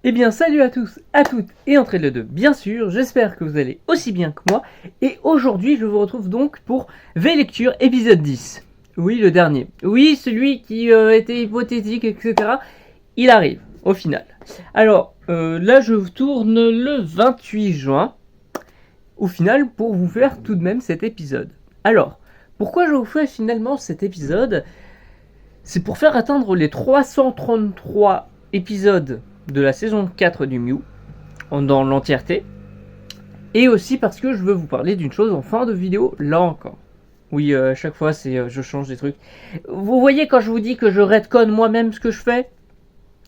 Eh bien, salut à tous, à toutes et entrée de deux, bien sûr, j'espère que vous allez aussi bien que moi. Et aujourd'hui, je vous retrouve donc pour V-Lecture épisode 10. Oui, le dernier. Oui, celui qui était hypothétique, etc. Il arrive, au final. Alors, là, je tourne le 28 juin, au final, pour vous faire tout de même cet épisode. Alors, pourquoi je vous fais finalement cet épisode ? C'est pour faire atteindre les 333 épisodes de la saison 4 du Mew, dans l'entièreté. Et aussi parce que je veux vous parler d'une chose en fin de vidéo, là encore. Oui, à chaque fois, je change des trucs. Vous voyez quand je vous dis que je retconne moi-même ce que je fais ?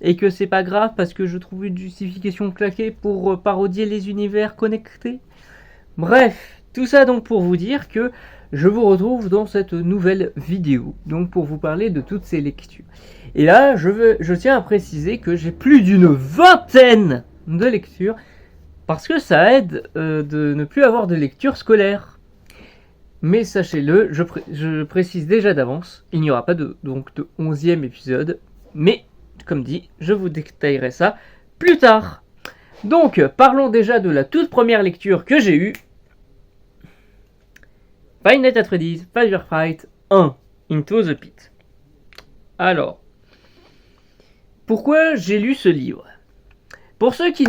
Et que c'est pas grave parce que je trouve une justification claquée pour parodier les univers connectés ? Bref, tout ça donc pour vous dire que je vous retrouve dans cette nouvelle vidéo, donc pour vous parler de toutes ces lectures. Et là, je tiens à préciser que j'ai plus d'une vingtaine de lectures, parce que ça aide de ne plus avoir de lecture scolaire. Mais sachez-le, je précise déjà d'avance, il n'y aura pas de 11e épisode, mais comme dit, je vous détaillerai ça plus tard. Donc, parlons déjà de la toute première lecture que j'ai eue. Five Nights at Freddy's, Firefight 1, Into the Pit. Alors, pourquoi j'ai lu ce livre ? Pour ceux qui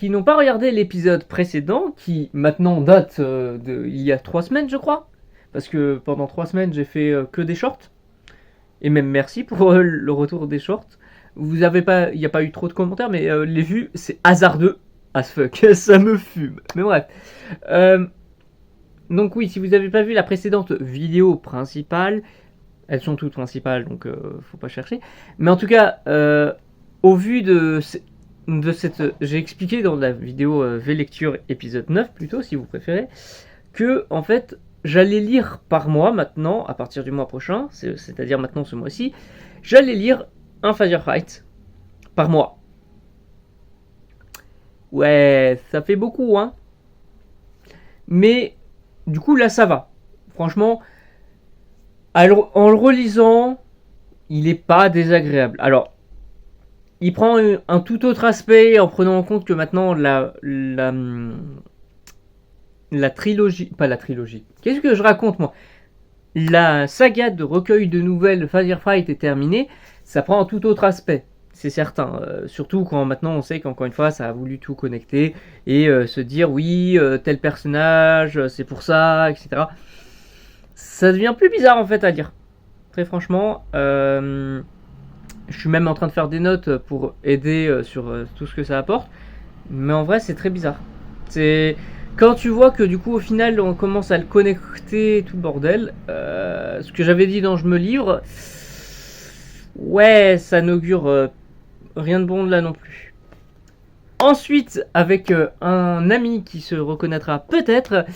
n'ont pas regardé l'épisode précédent, qui maintenant date il y a 3 semaines je crois, parce que pendant 3 semaines j'ai fait que des shorts, et même merci pour le retour des shorts. Il n'y a pas eu trop de commentaires, mais les vues c'est hasardeux as fuck, ça me fume. Mais bref. Donc oui, si vous n'avez pas vu la précédente vidéo principale, elles sont toutes principales, donc faut pas chercher. Mais en tout cas, au vu de cette... J'ai expliqué dans la vidéo V-Lecture épisode 9 plutôt, si vous préférez, que en fait, j'allais lire par mois maintenant, à partir du mois prochain, c'est-à-dire maintenant ce mois-ci, j'allais lire un Firefight par mois. Ouais, ça fait beaucoup, hein. Mais du coup, là, ça va. Franchement, en le relisant, il n'est pas désagréable. Alors, il prend un tout autre aspect en prenant en compte que maintenant, la trilogie... Pas la trilogie. Qu'est-ce que je raconte, moi ? La saga de recueil de nouvelles Firefight est terminée. Ça prend un tout autre aspect. C'est certain, surtout quand maintenant on sait qu'encore une fois ça a voulu tout connecter et se dire oui, tel personnage, c'est pour ça, etc. Ça devient plus bizarre en fait à lire. Très franchement, je suis même en train de faire des notes pour aider sur tout ce que ça apporte. Mais en vrai c'est très bizarre. C'est quand tu vois que du coup au final on commence à le connecter tout le bordel, ce que j'avais dit dans Je me livre, ouais ça n'augure rien de bon là non plus. Ensuite, avec un ami qui se reconnaîtra peut-être,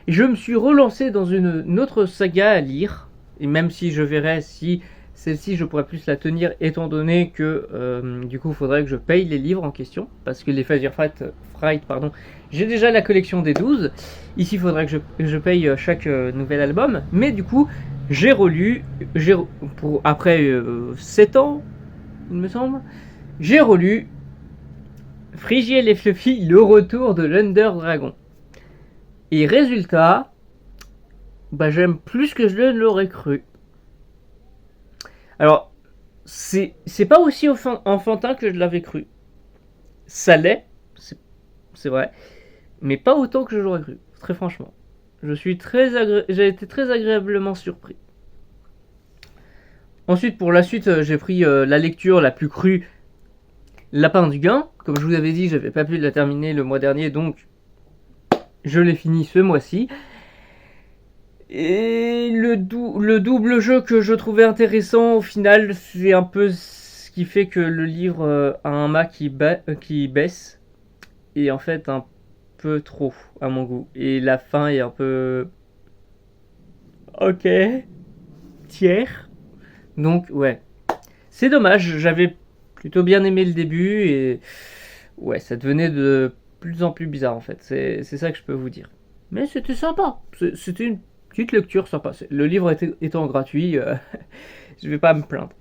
je me suis relancé dans une autre saga à lire. Et même si je verrai si celle-ci je pourrais plus la tenir, étant donné que du coup il faudrait que je paye les livres en question. Parce que les Firefight, j'ai déjà la collection des 12. Ici il faudrait que je paye chaque nouvel album. Mais du coup, j'ai relu, après 7 ans, il me semble, j'ai relu Frigiel et Fluffy, le retour de l'Under Dragon. Et résultat, j'aime plus que je ne l'aurais cru. Alors, c'est pas aussi enfantin que je l'avais cru. Ça l'est, c'est vrai, mais pas autant que je l'aurais cru, très franchement. J'ai été très agréablement surpris. Ensuite, pour la suite, j'ai pris la lecture la plus crue, Lapin du Gain. Comme je vous avais dit, j'avais pas pu la terminer le mois dernier, donc je l'ai fini ce mois-ci. Et le double jeu que je trouvais intéressant, au final, c'est un peu ce qui fait que le livre a un mât qui baisse. Et en fait, un peu trop, à mon goût. Et la fin est un peu... Ok. Tiers. Donc, ouais. C'est dommage, j'avais plutôt bien aimé le début et... Ouais, ça devenait de plus en plus bizarre en fait. C'est ça que je peux vous dire. Mais c'était sympa. C'était une petite lecture sympa. Le livre étant gratuit, je vais pas me plaindre.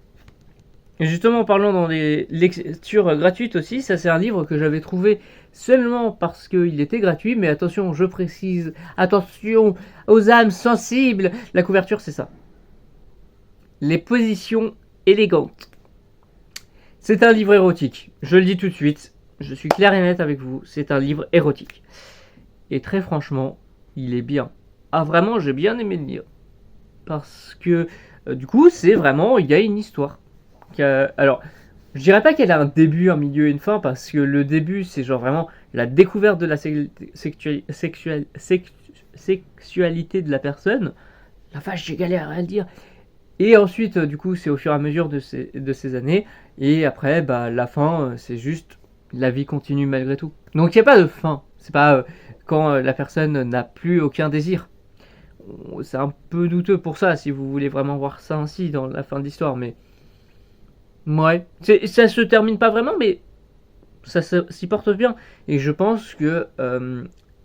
Et justement, parlant dans les lectures gratuites aussi, ça c'est un livre que j'avais trouvé seulement parce qu'il était gratuit, mais attention, je précise, attention aux âmes sensibles, la couverture c'est ça. Les positions élégantes. C'est un livre érotique, je le dis tout de suite, je suis clair et net avec vous, c'est un livre érotique. Et très franchement, il est bien. Ah vraiment, j'ai bien aimé le lire. Parce que, du coup, c'est vraiment, il y a une histoire. Alors, je dirais pas qu'elle a un début, un milieu et une fin, parce que le début, c'est genre vraiment la découverte de la sexualité de la personne. La vache, j'ai galère à le dire. Et ensuite, du coup, c'est au fur et à mesure de ces années. Et après, bah, la fin, c'est juste la vie continue malgré tout. Donc, il n'y a pas de fin. C'est pas quand la personne n'a plus aucun désir. C'est un peu douteux pour ça, si vous voulez vraiment voir ça ainsi dans la fin de l'histoire, mais... Ouais, ça se termine pas vraiment, mais ça s'y porte bien. Et je pense que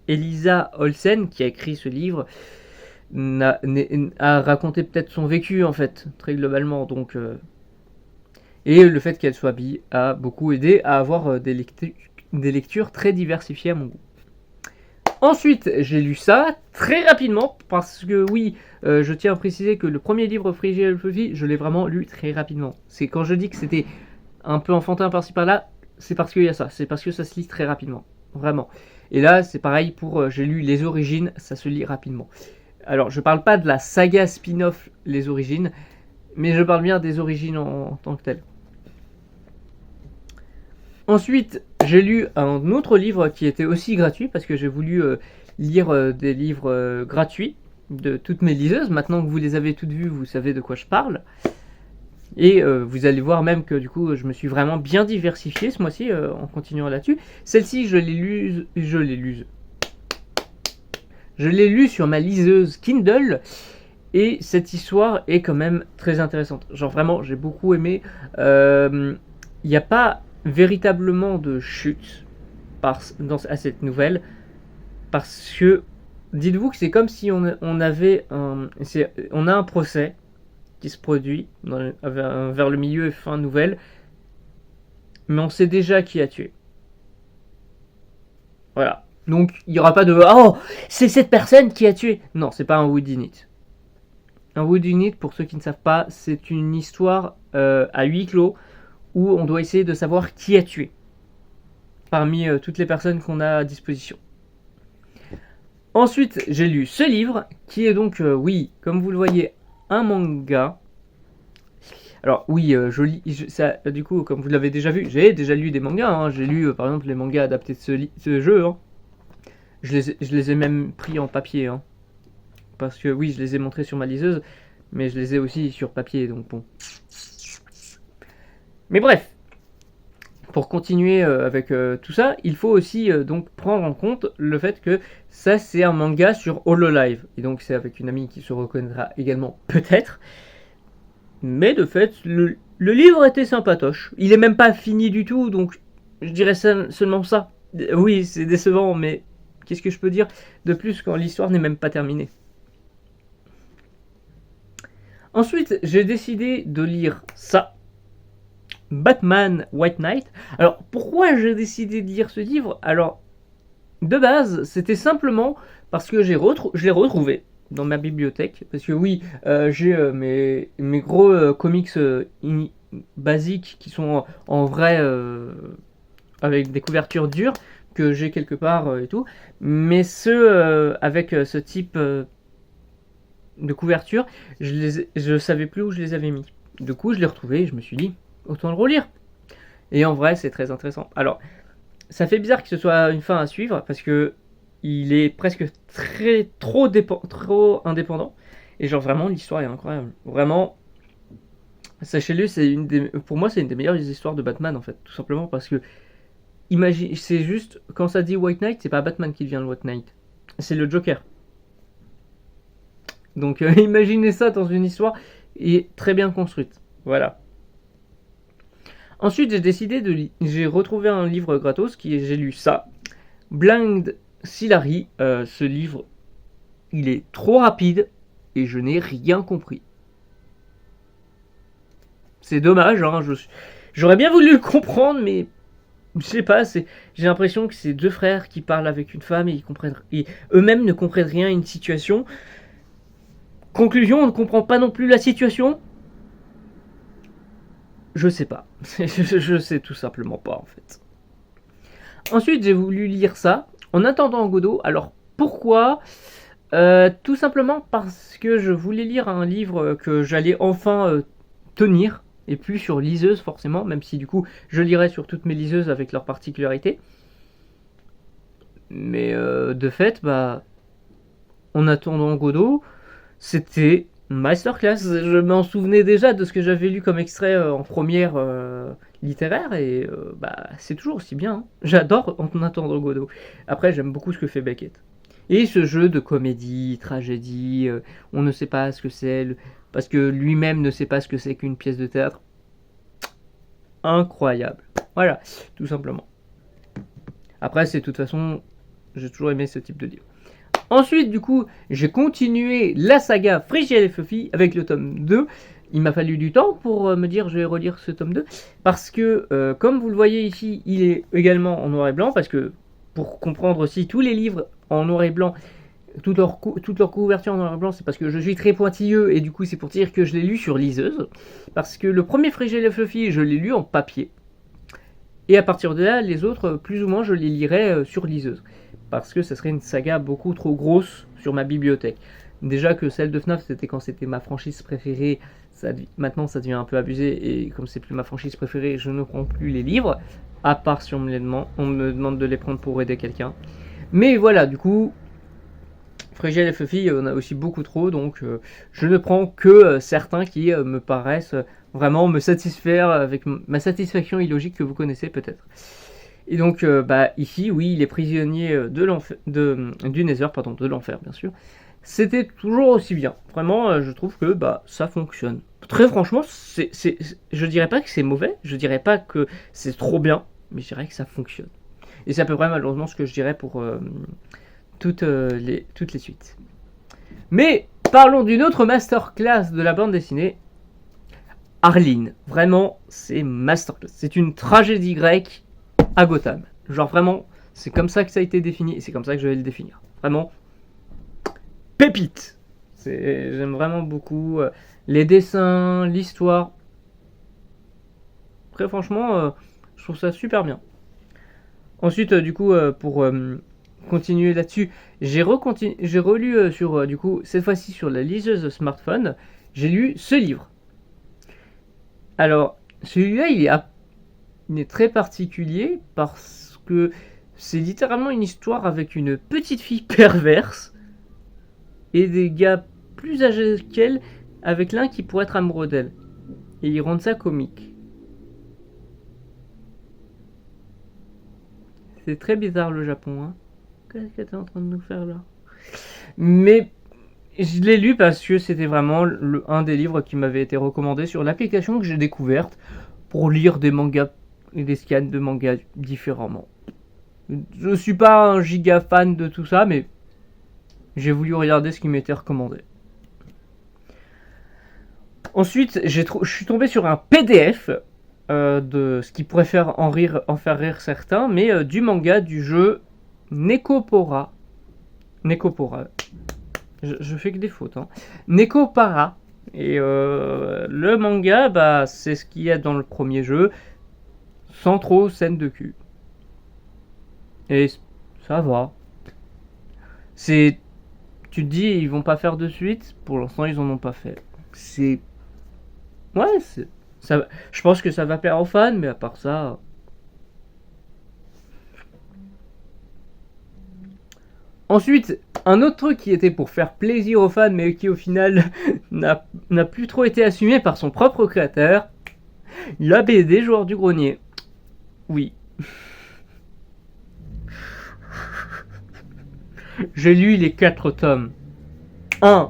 Elisa Olsen, qui a écrit ce livre, a raconté peut-être son vécu, en fait, très globalement. Donc, et le fait qu'elle soit bi a beaucoup aidé à avoir des lectures très diversifiées à mon goût. Ensuite, j'ai lu ça très rapidement, parce que oui, je tiens à préciser que le premier livre Frigel Fluffy, je l'ai vraiment lu très rapidement. C'est quand je dis que c'était un peu enfantin par-ci par-là, c'est parce qu'il y a ça, c'est parce que ça se lit très rapidement, vraiment. Et là, c'est pareil pour, j'ai lu Les Origines, ça se lit rapidement. Alors, je parle pas de la saga spin-off Les Origines, mais je parle bien des origines en tant que telles. Ensuite, j'ai lu un autre livre qui était aussi gratuit, parce que j'ai voulu lire des livres gratuits de toutes mes liseuses. Maintenant que vous les avez toutes vues, vous savez de quoi je parle. Et vous allez voir même que du coup, je me suis vraiment bien diversifié ce mois-ci en continuant là-dessus. Celle-ci, je l'ai lue sur ma liseuse Kindle. Et cette histoire est quand même très intéressante. Genre vraiment, j'ai beaucoup aimé. Il n'y a pas véritablement de chute à cette nouvelle, parce que dites-vous que c'est comme si on a un procès qui se produit vers le milieu et fin nouvelle, mais on sait déjà qui a tué. Voilà. Donc il n'y aura pas de oh, c'est cette personne qui a tué. Non, c'est pas un whodunit. Un whodunit, pour ceux qui ne savent pas, c'est une histoire à huis clos où on doit essayer de savoir qui a tué parmi toutes les personnes qu'on a à disposition. Ensuite, j'ai lu ce livre qui est donc, oui, comme vous le voyez, un manga. Alors oui, ça, du coup, comme vous l'avez déjà vu, j'ai déjà lu des mangas. Hein. J'ai lu par exemple les mangas adaptés de ce jeu. Hein. Je les ai même pris en papier. Hein. Parce que oui, je les ai montrés sur ma liseuse, mais je les ai aussi sur papier, donc bon. Mais bref, pour continuer avec tout ça, il faut aussi donc prendre en compte le fait que ça c'est un manga sur Hololive. Et donc c'est avec une amie qui se reconnaîtra également peut-être. Mais de fait, le livre était sympatoche. Il est même pas fini du tout, donc je dirais seulement ça. Oui, c'est décevant, mais qu'est-ce que je peux dire de plus quand l'histoire n'est même pas terminée. Ensuite, j'ai décidé de lire ça. Batman White Knight. Alors, pourquoi j'ai décidé de lire ce livre? Alors, de base, c'était simplement parce que je l'ai retrouvé dans ma bibliothèque. Parce que oui, j'ai mes gros comics basiques qui sont en vrai avec des couvertures dures que j'ai quelque part et tout. Mais ceux avec ce type de couverture, je savais plus où je les avais mis. Du coup, je l'ai retrouvé et je me suis dit, autant le relire. Et en vrai, c'est très intéressant. Alors, ça fait bizarre que ce soit une fin à suivre parce que il est presque trop indépendant. Et genre vraiment, l'histoire est incroyable. Vraiment, sachez-le, pour moi, c'est une des meilleures histoires de Batman en fait, tout simplement parce que imagine, c'est juste quand ça dit White Knight, c'est pas Batman qui devient le White Knight, c'est le Joker. Donc imaginez ça dans une histoire et très bien construite. Voilà. Ensuite, j'ai retrouvé un livre gratos j'ai lu ça. Blind Sillary. Ce livre, il est trop rapide et je n'ai rien compris. C'est dommage, hein, j'aurais bien voulu le comprendre, mais je sais pas, j'ai l'impression que c'est deux frères qui parlent avec une femme et eux-mêmes ne comprennent rien à une situation. Conclusion, on ne comprend pas non plus la situation. Je sais pas. Je sais tout simplement pas, en fait. Ensuite, j'ai voulu lire ça en attendant Godot. Alors, pourquoi tout simplement parce que je voulais lire un livre que j'allais enfin tenir, et plus sur liseuse forcément, même si du coup je lirai sur toutes mes liseuses avec leurs particularités. Mais de fait, en attendant Godot, c'était masterclass. Je m'en souvenais déjà de ce que j'avais lu comme extrait en première littéraire, et c'est toujours aussi bien. Hein. J'adore En attendant Godot. Après, j'aime beaucoup ce que fait Beckett. Et ce jeu de comédie, tragédie, on ne sait pas ce que c'est, parce que lui-même ne sait pas ce que c'est qu'une pièce de théâtre. Incroyable. Voilà, tout simplement. Après, c'est de toute façon, j'ai toujours aimé ce type de livre. Ensuite, du coup, j'ai continué la saga Frigiel et Fluffy avec le tome 2. Il m'a fallu du temps pour me dire je vais relire ce tome 2. Parce que, comme vous le voyez ici, il est également en noir et blanc. Parce que, pour comprendre aussi, tous les livres en noir et blanc, toute leur couverture en noir et blanc, c'est parce que je suis très pointilleux. Et du coup, c'est pour dire que je l'ai lu sur liseuse. Parce que le premier Frigiel et Fluffy, je l'ai lu en papier. Et à partir de là, les autres, plus ou moins, je les lirai sur liseuse. Parce que ça serait une saga beaucoup trop grosse sur ma bibliothèque. Déjà que celle de FNAF, c'était quand c'était ma franchise préférée. Maintenant, ça devient un peu abusé. Et comme c'est plus ma franchise préférée, je ne prends plus les livres. À part si on me demande de les prendre pour aider quelqu'un. Mais voilà, du coup, Frigiel et Fluffy, on a aussi beaucoup trop. Donc, je ne prends que certains qui me paraissent vraiment me satisfaire avec ma satisfaction illogique que vous connaissez peut-être. Et donc, ici, oui, il est prisonnier du Nether, de l'enfer, bien sûr. C'était toujours aussi bien. Vraiment, je trouve que ça fonctionne. Très franchement, je dirais pas que c'est mauvais, je dirais pas que c'est trop bien, mais je dirais que ça fonctionne. Et c'est à peu près malheureusement ce que je dirais pour toutes les suites. Mais parlons d'une autre masterclass de la bande dessinée. Arline, vraiment, c'est masterclass. C'est une tragédie grecque à Gotham. Genre vraiment, c'est comme ça que ça a été défini et c'est comme ça que je vais le définir. Vraiment, pépite. J'aime vraiment beaucoup les dessins, l'histoire. Très franchement, je trouve ça super bien. Ensuite, pour continuer là-dessus, j'ai relu sur, cette fois-ci sur la liseuse smartphone, j'ai lu ce livre. Alors, celui-là, il est très particulier parce que c'est littéralement une histoire avec une petite fille perverse et des gars plus âgés qu'elle, avec l'un qui pourrait être amoureux d'elle. Et ils rendent ça comique. C'est très bizarre le Japon, hein. Qu'est-ce que t'es en train de nous faire là? Mais je l'ai lu parce que c'était vraiment un des livres qui m'avait été recommandé sur l'application que j'ai découverte pour lire des mangas et des scans de mangas différemment. Je suis pas un giga fan de tout ça, mais j'ai voulu regarder ce qui m'était recommandé. Ensuite, je suis tombé sur un PDF de ce qui pourrait en faire rire certains, mais du manga du jeu Nekopara. Je fais que des fautes. Hein. Nekopara. Et le manga, c'est ce qu'il y a dans le premier jeu, sans trop scène de cul. Et ça va. Tu te dis, ils vont pas faire de suite. Pour l'instant, ils en ont pas fait. Ouais, je pense que ça va plaire aux fans, mais à part ça. Ensuite, un autre truc qui était pour faire plaisir aux fans, mais qui au final n'a plus trop été assumé par son propre créateur, la BD Joueur du Grenier. Oui. J'ai lu les 4 tomes. 1,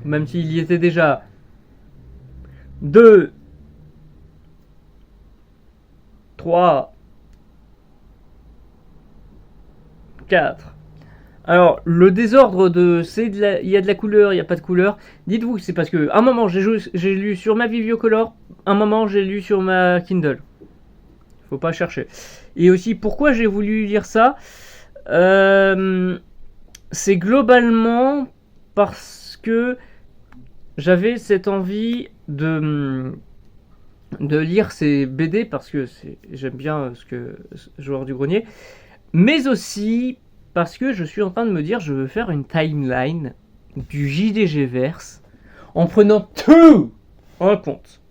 même s'il y était déjà. 2, 3, 4. Alors, le désordre il y a de la couleur, il n'y a pas de couleur. Dites-vous que c'est parce que un moment j'ai lu sur ma Viviocolor, un moment j'ai lu sur ma Kindle. Faut pas chercher. Et aussi, pourquoi j'ai voulu lire ça c'est globalement parce que j'avais cette envie de lire ces BD parce que j'aime bien Joueur du Grenier, mais aussi parce que je suis en train de me dire je veux faire une timeline du JDG Verse en prenant tout en compte,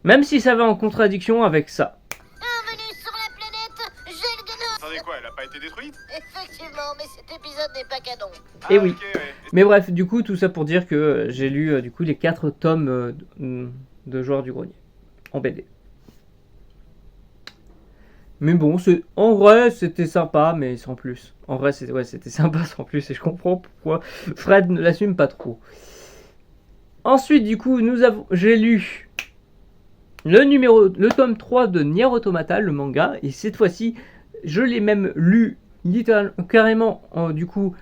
même si ça va en contradiction avec ça. Bienvenue sur la planète Gel de l'eau. Attendez quoi, elle a pas été détruite? Effectivement, mais cet épisode n'est pas canon. Et oui. Ok, ouais. Mais bref, du coup, tout ça pour dire que j'ai lu du coup les 4 tomes de Joueur du Grenier en BD. Mais bon, en vrai, c'était sympa, mais sans plus. En vrai, c'était sympa sans plus, et je comprends pourquoi Fred ne l'assume pas trop. Ensuite, du coup, j'ai lu le tome 3 de Nier Automata, le manga, et cette fois-ci, je l'ai même lu carrément, du coup,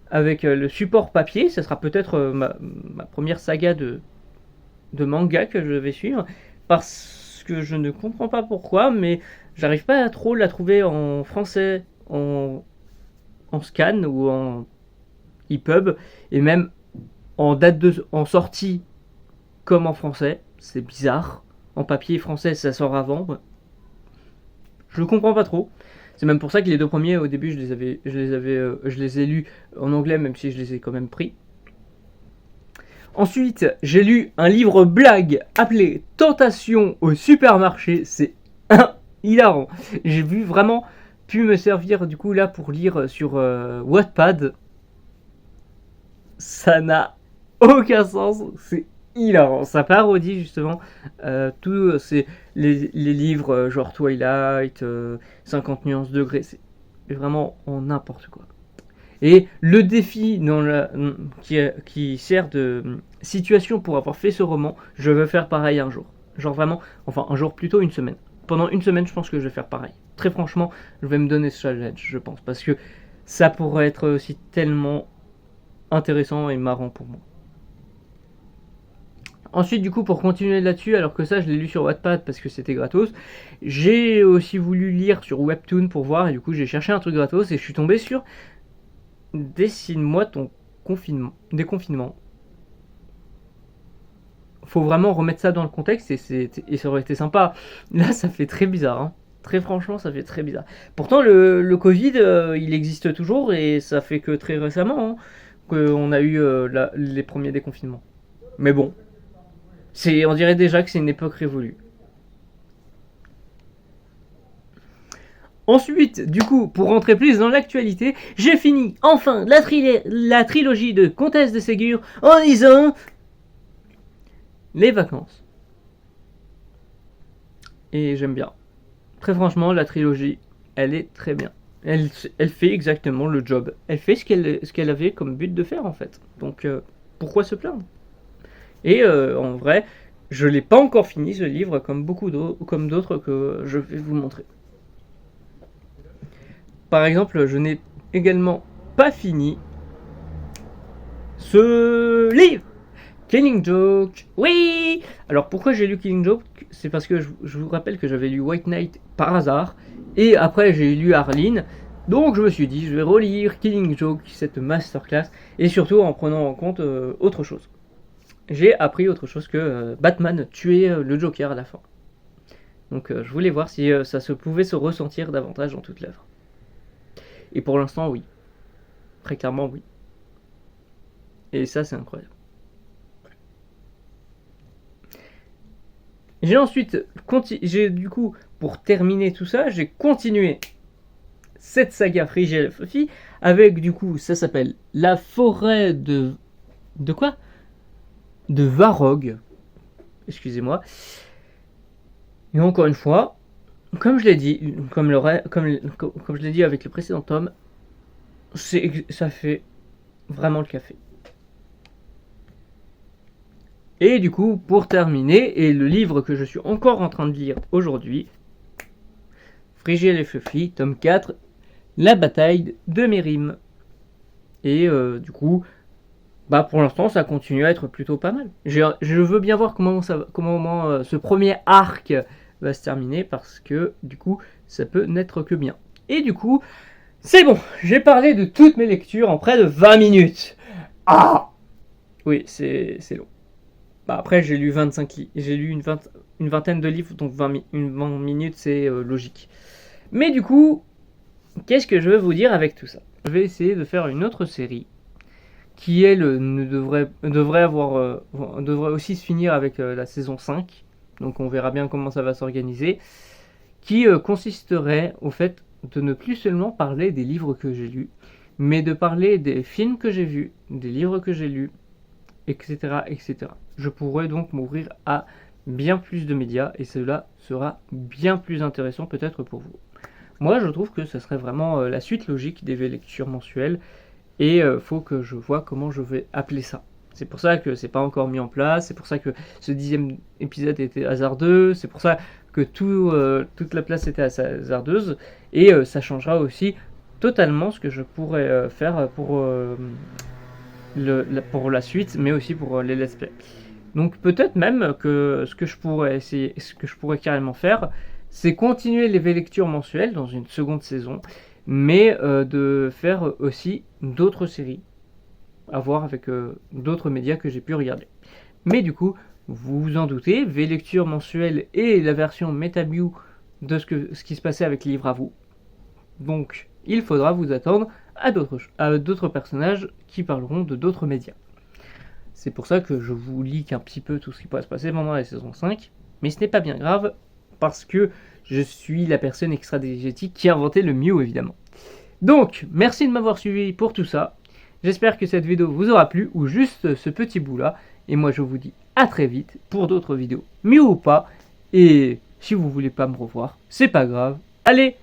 avec le support papier. Ça sera peut-être ma première saga de manga que je vais suivre, parce que je ne comprends pas pourquoi, mais j'arrive pas à trop la trouver en français, en scan ou en EPUB, et même en sortie comme en français. C'est bizarre. En papier français, ça sort avant. Je comprends pas trop. C'est même pour ça que les 2 premiers, au début, je les ai lus en anglais, même si je les ai quand même pris. Ensuite, j'ai lu un livre blague appelé Tentation au supermarché. C'est hilarant. J'ai vraiment pu me servir du coup là pour lire sur Wattpad. Ça n'a aucun sens. C'est hilarant. Ça parodie justement tous les livres genre Twilight, 50 nuances degrés. C'est vraiment en n'importe quoi. Et le défi qui sert de situation pour avoir fait ce roman, je veux faire pareil un jour. Genre vraiment, enfin un jour, plutôt une semaine. Pendant une semaine, je pense que je vais faire pareil. Très franchement, je vais me donner ce challenge, je pense. Parce que ça pourrait être aussi tellement intéressant et marrant pour moi. Ensuite, du coup, pour continuer là-dessus, alors que ça, je l'ai lu sur Wattpad parce que c'était gratos, j'ai aussi voulu lire sur Webtoon pour voir, et du coup, j'ai cherché un truc gratos, et je suis tombé sur Dessine-moi ton déconfinement. Faut vraiment remettre ça dans le contexte, et ça aurait été sympa. Là, ça fait très bizarre, hein. Très franchement, ça fait très bizarre. Pourtant, le Covid, il existe toujours, et ça fait que très récemment qu'on a eu les premiers déconfinements. Mais bon, on dirait déjà que c'est une époque révolue. Ensuite, du coup, pour rentrer plus dans l'actualité, j'ai fini enfin la trilogie de Comtesse de Ségur en lisant Les Vacances. Et j'aime bien. Très franchement, la trilogie, elle est très bien. Elle fait exactement le job. Elle fait ce qu'elle avait comme but de faire en fait. Donc pourquoi se plaindre? Et en vrai, je l'ai pas encore fini ce livre comme d'autres que je vais vous montrer. Par exemple, je n'ai également pas fini ce livre, Killing Joke. Oui. Alors pourquoi j'ai lu Killing Joke? C'est parce que je vous rappelle que j'avais lu White Knight par hasard, et après j'ai lu Arline. Donc je me suis dit, je vais relire Killing Joke, cette masterclass, et surtout en prenant en compte autre chose. J'ai appris autre chose que Batman tuait le Joker à la fin. Donc je voulais voir si ça pouvait se ressentir davantage dans toute l'œuvre. Et pour l'instant, oui. Très clairement, oui. Et ça, c'est incroyable. J'ai ensuite, du coup, pour terminer tout ça, j'ai continué cette saga Frigel Fluffy avec, du coup, ça s'appelle La forêt de... De quoi? De Varrock. Excusez-moi. Et encore une fois, comme je l'ai dit, comme je l'ai dit avec le précédent tome, ça fait vraiment le café. Et du coup, pour terminer, et le livre que je suis encore en train de lire aujourd'hui, Frigel et Fluffy, tome 4, La bataille de Mérim. Et du coup, bah pour l'instant, ça continue à être plutôt pas mal. Je veux bien voir comment ce premier arc va se terminer, parce que du coup, ça peut n'être que bien. Et du coup, c'est bon, j'ai parlé de toutes mes lectures en près de 20 minutes. Ah oui, c'est long. Bah après, j'ai lu une vingtaine de livres, donc 20 minutes, c'est logique. Mais du coup, qu'est-ce que je veux vous dire avec tout ça? Je vais essayer de faire une autre série qui, elle, devrait aussi se finir avec la saison 5. Donc on verra bien comment ça va s'organiser. Qui consisterait au fait de ne plus seulement parler des livres que j'ai lus, mais de parler des films que j'ai vus, des livres que j'ai lus, etc., etc. Je pourrais donc m'ouvrir à bien plus de médias, et cela sera bien plus intéressant peut-être pour vous. Moi, je trouve que ce serait vraiment la suite logique des lectures mensuelles, et faut que je vois comment je vais appeler ça. C'est pour ça que c'est pas encore mis en place, c'est pour ça que ce 10e épisode était hasardeux, c'est pour ça que toute la place était hasardeuse, et ça changera aussi totalement ce que je pourrais faire pour la suite, mais aussi pour les let's play. Donc peut-être même que ce que je pourrais carrément faire, c'est continuer les lectures mensuelles dans une seconde saison, mais de faire aussi d'autres séries, à voir avec d'autres médias que j'ai pu regarder. Mais du coup, vous vous en doutez, V-lecture mensuelle et la version MetaView de ce qui se passait avec Livre à vous. Donc, il faudra vous attendre à d'autres personnages qui parleront de d'autres médias. C'est pour ça que je vous leak un petit peu tout ce qui pourrait se passer pendant la saison 5, mais ce n'est pas bien grave, parce que je suis la personne extra-dégétique qui a inventé le Mew, évidemment. Donc, merci de m'avoir suivi pour tout ça. J'espère que cette vidéo vous aura plu, ou juste ce petit bout-là. Et moi, je vous dis à très vite pour d'autres vidéos, Mew ou pas. Et si vous voulez pas me revoir, c'est pas grave. Allez,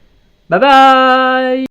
bye bye!